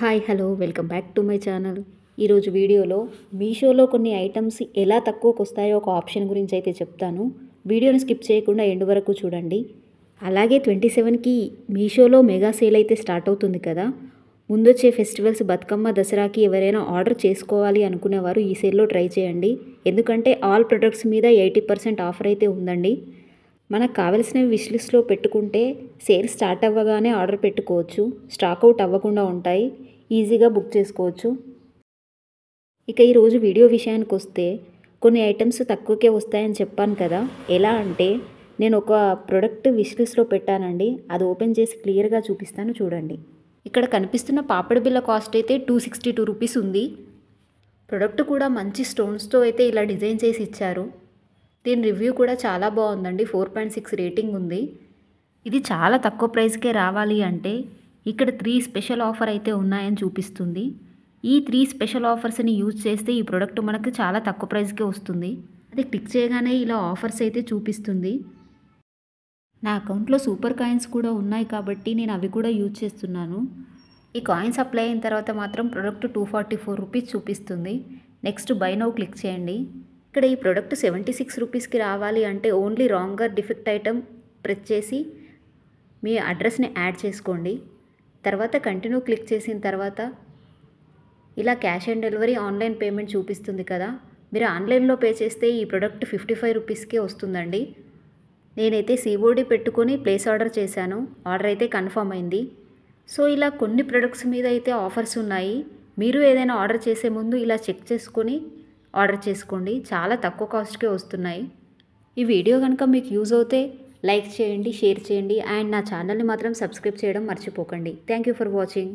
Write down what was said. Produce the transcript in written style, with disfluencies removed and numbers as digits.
Hi hello welcome back to my channel. ఈరోజు వీడియోలో మీషోలో కొన్ని ఐటమ్స్ ఎలా తక్కువకు వస్తాయో ఒక ఆప్షన్ గురించి అయితే చెప్తాను. వీడియోని స్కిప్ చేయకుండా ఎండ్ వరకు చూడండి. అలాగే 27కి మీషోలో మెగా సేల్ అయితే స్టార్ట్ అవుతుంది కదా. ముందొచ్చే ఫెస్టివల్స్ బతుకమ్మ దసరాకి ఎవరైనా ఆర్డర్ చేసుకోవాలి అనుకునేవారు ఈ సేల్లో ట్రై చేయండి. ఎందుకంటే ఆల్ ప్రొడక్ట్స్ మీద 80% ఆఫర్ అయితే ఉందండి. మనకు కావలసినవి విష్ లిస్ట్లో పెట్టుకుంటే సేల్ స్టార్ట్ అవ్వగానే ఆర్డర్ పెట్టుకోవచ్చు. స్టాక్ అవుట్ అవ్వకుండా ఉంటాయి. ఈజీగా బుక్ చేసుకోవచ్చు. ఇక ఈరోజు వీడియో విషయానికి వస్తే కొన్ని ఐటమ్స్ తక్కువకే వస్తాయని చెప్పాను కదా. ఎలా అంటే నేను ఒక ప్రోడక్ట్ విష్ లిస్ట్లో పెట్టానండి. అది ఓపెన్ చేసి క్లియర్గా చూపిస్తాను చూడండి. ఇక్కడ కనిపిస్తున్న పాపడి బిళ్ళ కాస్ట్ అయితే 262 రూపీస్ ఉంది. ప్రోడక్ట్ కూడా మంచి స్టోన్స్తో అయితే ఇలా డిజైన్ చేసి ఇచ్చారు. దీని రివ్యూ కూడా చాలా బాగుందండి. 4.6 రేటింగ్ ఉంది. ఇది చాలా తక్కువ ప్రైస్కే రావాలి అంటే ఇక్కడ 3 స్పెషల్ ఆఫర్ అయితే ఉన్నాయని చూపిస్తుంది. ఈ 3 స్పెషల్ ఆఫర్స్ని యూజ్ చేస్తే ఈ ప్రోడక్ట్ మనకు చాలా తక్కువ ప్రైస్కే వస్తుంది. అది క్లిక్ చేయగానే ఇలా ఆఫర్స్ అయితే చూపిస్తుంది. నా అకౌంట్లో సూపర్ కాయిన్స్ కూడా ఉన్నాయి కాబట్టి నేను అవి కూడా యూజ్ చేస్తున్నాను. ఈ కాయిన్స్ అప్లై అయిన తర్వాత మాత్రం ప్రోడక్ట్ 244 రూపీస్ చూపిస్తుంది. నెక్స్ట్ బై నౌ క్లిక్ చేయండి. ఇక్కడ ఈ ప్రోడక్ట్ 76 రూపీస్కి రావాలి అంటే ఓన్లీ రాంగర్ డిఫెక్ట్ ఐటమ్ ప్రెస్ చేసి మీ అడ్రస్ని యాడ్ చేసుకోండి. తర్వాత కంటిన్యూ క్లిక్ చేసిన తర్వాత ఇలా cash on delivery online payment చూపిస్తుంది కదా. మీరు ఆన్లైన్లో పే చేస్తే ఈ ప్రోడక్ట్ 55 రూపీస్కే వస్తుందండి. నేనైతే సిఓడి పెట్టుకొని ప్లేస్ ఆర్డర్ చేశాను. ఆర్డర్ అయితే కన్ఫర్మ్ అయింది. సో ఇలా కొన్ని ప్రొడక్ట్స్ మీద అయితే ఆఫర్స్ ఉన్నాయి. మీరు ఏదైనా ఆర్డర్ చేసే ముందు ఇలా చెక్ చేసుకొని ఆర్డర్ చేసుకోండి. చాలా తక్కువ కాస్ట్కే వస్తున్నాయి. ఈ వీడియో కనుక మీకు యూజ్ అవుతే లైక్ చేయండి, షేర్ చేయండి అండ్ నా ఛానల్ని మాత్రం సబ్స్క్రైబ్ చేయడం మర్చిపోకండి. Thank you for watching.